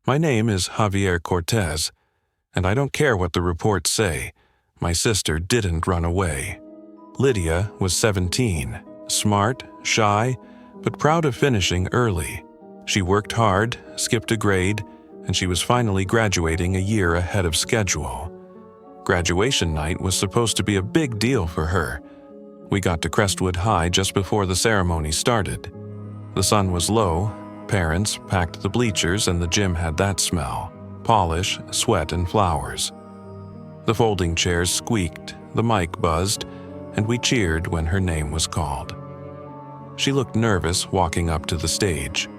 My name is Javier Cortez, and I don't care what the reports say. My sister didn't run away. Lydia was 17, smart, shy, but proud of finishing early. She worked hard, skipped a grade, and she was finally graduating a year ahead of schedule. Graduation night was supposed to be a big deal for her. We got to Crestwood High just before the ceremony started. The sun was low, parents packed the bleachers, and the gym had that smell: polish, sweat, and flowers. The folding chairs squeaked, the mic buzzed, and we cheered when her name was called. She looked nervous walking up to the stage.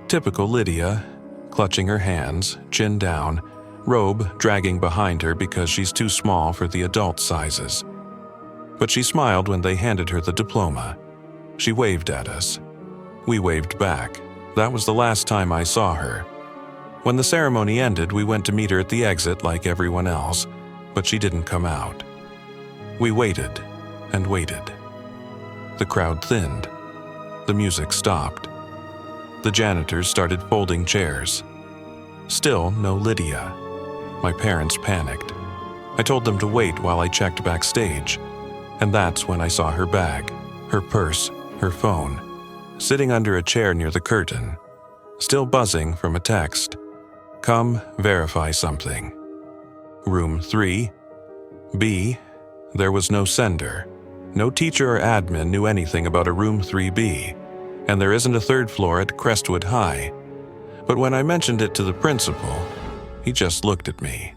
Typical Lydia, clutching her hands, chin down, robe dragging behind her because she's too small for the adult sizes. But she smiled when they handed her the diploma. She waved at us. We waved back. That was the last time I saw her. When the ceremony ended, we went to meet her at the exit like everyone else, but she didn't come out. We waited and waited. The crowd thinned. The music stopped. The janitors started folding chairs. Still no Lydia. My parents panicked. I told them to wait while I checked backstage, and that's when I saw her bag, her purse, her phone, sitting under a chair near the curtain, still buzzing from a text. Come verify something. Room 3. B. There was no sender. No teacher or admin knew anything about a room 3B, and there isn't a third floor at Crestwood High. But when I mentioned it to the principal, he just looked at me,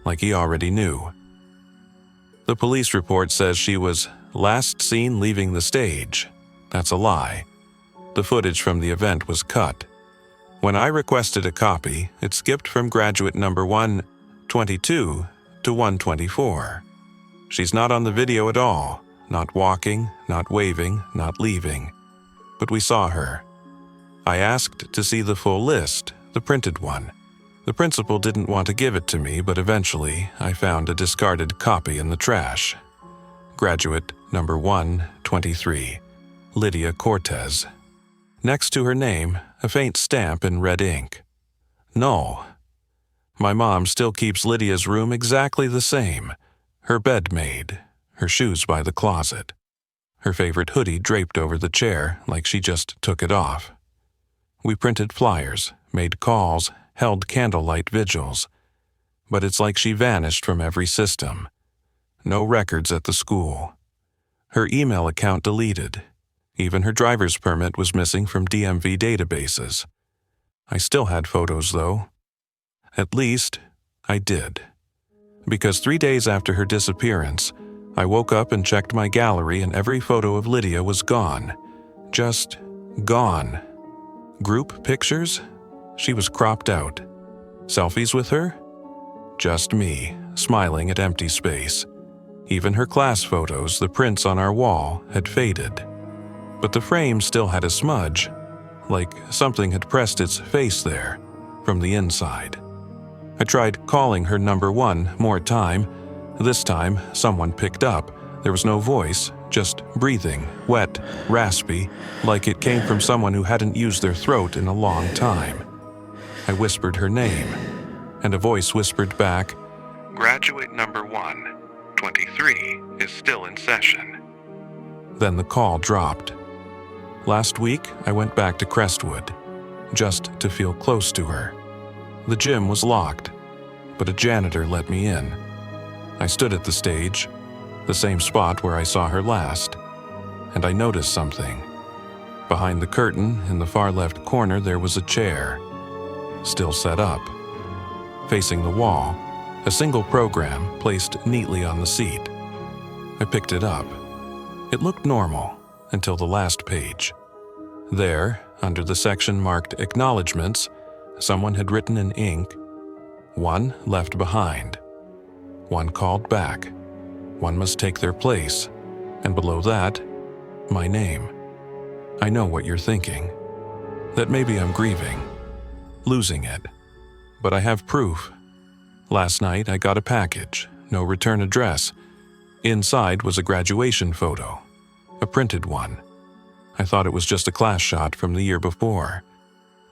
like he already knew. The police report says she was last seen leaving the stage. That's a lie. The footage from the event was cut. When I requested a copy, it skipped from graduate number 122 to 124. She's not on the video at all, not walking, not waving, not leaving. But we saw her. I asked to see the full list, the printed one. The principal didn't want to give it to me, but eventually I found a discarded copy in the trash. Graduate number 123, Lydia Cortez. Next to her name, a faint stamp in red ink. Null. My mom still keeps Lydia's room exactly the same. Her bed made, her shoes by the closet, her favorite hoodie draped over the chair like she just took it off. We printed flyers, made calls, held candlelight vigils. But it's like she vanished from every system. No records at the school. Her email account deleted. Even her driver's permit was missing from DMV databases. I still had photos, though. At least, I did. Because 3 days after her disappearance, I woke up and checked my gallery and every photo of Lydia was gone. Just gone. Group pictures? She was cropped out. Selfies with her? Just me, smiling at empty space. Even her class photos, the prints on our wall, had faded. But the frame still had a smudge, like something had pressed its face there, from the inside. I tried calling her number 1 more time. This time, someone picked up. There was no voice, just breathing, wet, raspy, like it came from someone who hadn't used their throat in a long time. I whispered her name, and a voice whispered back, "Graduate number 123 is still in session." Then the call dropped. Last week, I went back to Crestwood, just to feel close to her. The gym was locked, but a janitor let me in. I stood at the stage, the same spot where I saw her last, and I noticed something. Behind the curtain, in the far left corner, there was a chair, still set up. Facing the wall, a single program placed neatly on the seat. I picked it up. It looked normal until the last page. There, under the section marked Acknowledgements, someone had written in ink, "One left behind. One called back. One must take their place." And below that, my name. I know what you're thinking. That maybe I'm grieving, losing it. But I have proof. Last night I got a package, no return address. Inside was a graduation photo, a printed one. I thought it was just a class shot from the year before.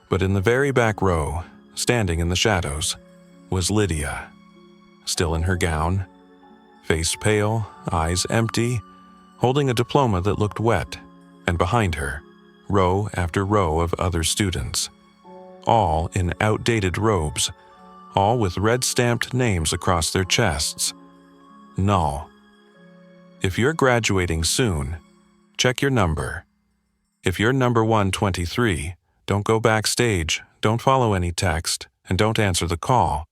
But in the very back row, standing in the shadows, was Lydia, still in her gown, face pale, eyes empty, holding a diploma that looked wet, and behind her, row after row of other students, all in outdated robes, all with red-stamped names across their chests. Null. If you're graduating soon, check your number. If you're number 123, don't go backstage, don't follow any text, and don't answer the call,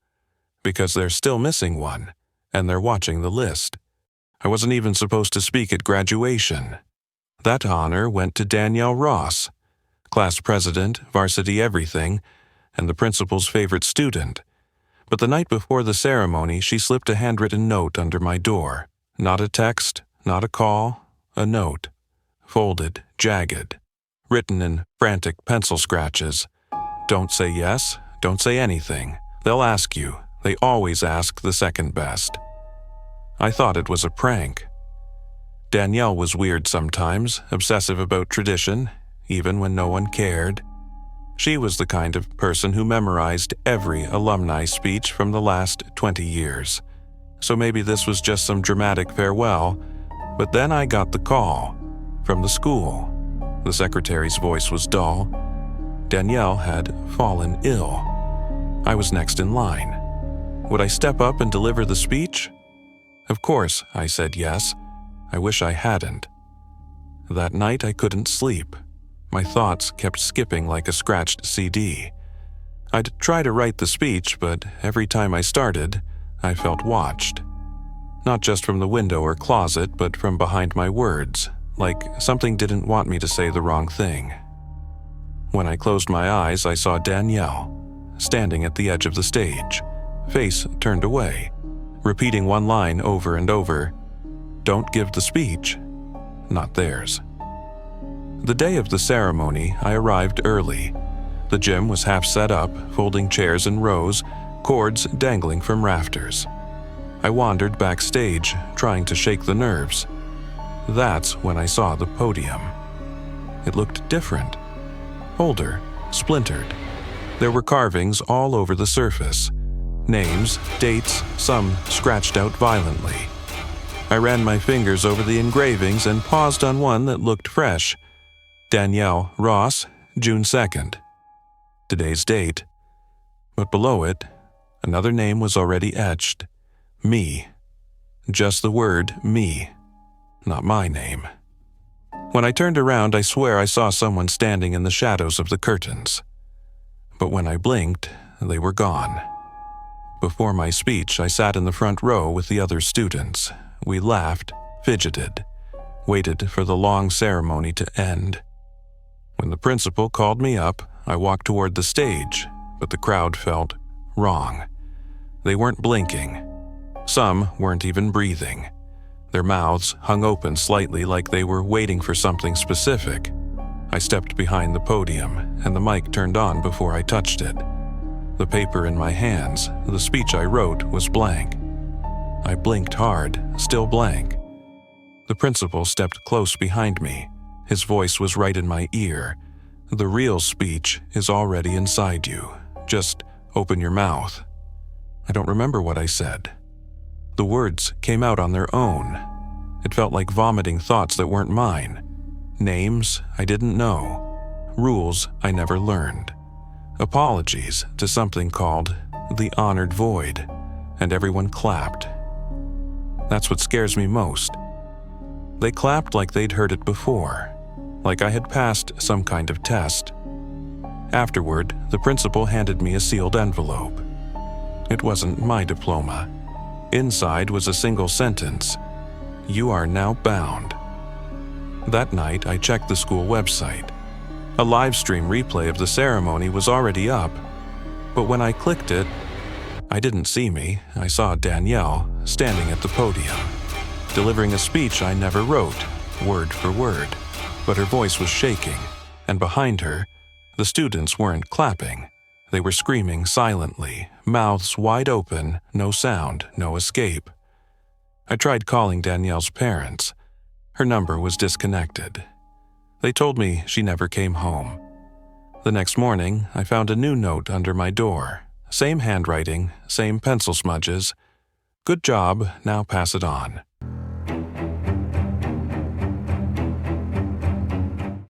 because they're still missing one, and they're watching the list. I wasn't even supposed to speak at graduation. That honor went to Danielle Ross, class president, varsity everything, and the principal's favorite student. But the night before the ceremony, she slipped a handwritten note under my door. Not a text, not a call, a note. Folded, jagged, written in frantic pencil scratches. Don't say yes, don't say anything. They'll ask you. They always ask the second best. I thought it was a prank. Danielle was weird sometimes, obsessive about tradition, even when no one cared. She was the kind of person who memorized every alumni speech from the last 20 years. So maybe this was just some dramatic farewell, but then I got the call from the school. The secretary's voice was dull. Danielle had fallen ill. I was next in line. Would I step up and deliver the speech? Of course, I said yes. I wish I hadn't. That night I couldn't sleep. My thoughts kept skipping like a scratched CD. I'd try to write the speech, but every time I started, I felt watched. Not just from the window or closet, but from behind my words, like something didn't want me to say the wrong thing. When I closed my eyes, I saw Danielle, standing at the edge of the stage, face turned away, repeating one line over and over, "Don't give the speech," not theirs. The day of the ceremony, I arrived early. The gym was half set up, folding chairs in rows, cords dangling from rafters. I wandered backstage, trying to shake the nerves. That's when I saw the podium. It looked different. Older, splintered. There were carvings all over the surface. Names, dates, some scratched out violently. I ran my fingers over the engravings and paused on one that looked fresh. Danielle Ross, June 2nd. Today's date. But below it, another name was already etched. Me. Just the word me. Not my name. When I turned around, I swear I saw someone standing in the shadows of the curtains. But when I blinked, they were gone. Before my speech, I sat in the front row with the other students. We laughed, fidgeted, waited for the long ceremony to end. When the principal called me up, I walked toward the stage, but the crowd felt wrong. They weren't blinking. Some weren't even breathing. Their mouths hung open slightly like they were waiting for something specific. I stepped behind the podium, and the mic turned on before I touched it. The paper in my hands, the speech I wrote, was blank. I blinked hard, still blank. The principal stepped close behind me. His voice was right in my ear. The real speech is already inside you. Just open your mouth. I don't remember what I said. The words came out on their own. It felt like vomiting thoughts that weren't mine. Names I didn't know. Rules I never learned. Apologies to something called the honored void. And everyone clapped. That's what scares me most. They clapped like they'd heard it before, like I had passed some kind of test. Afterward, the principal handed me a sealed envelope. It wasn't my diploma. Inside was a single sentence: "You are now bound." That night, I checked the school website. A live stream replay of the ceremony was already up, but when I clicked it, I didn't see me. I saw Danielle standing at the podium, delivering a speech I never wrote, word for word, but her voice was shaking, and behind her, the students weren't clapping. They were screaming silently, mouths wide open, no sound, no escape. I tried calling Danielle's parents. Her number was disconnected. They told me she never came home. The next morning, I found a new note under my door. Same handwriting, same pencil smudges. Good job, now pass it on.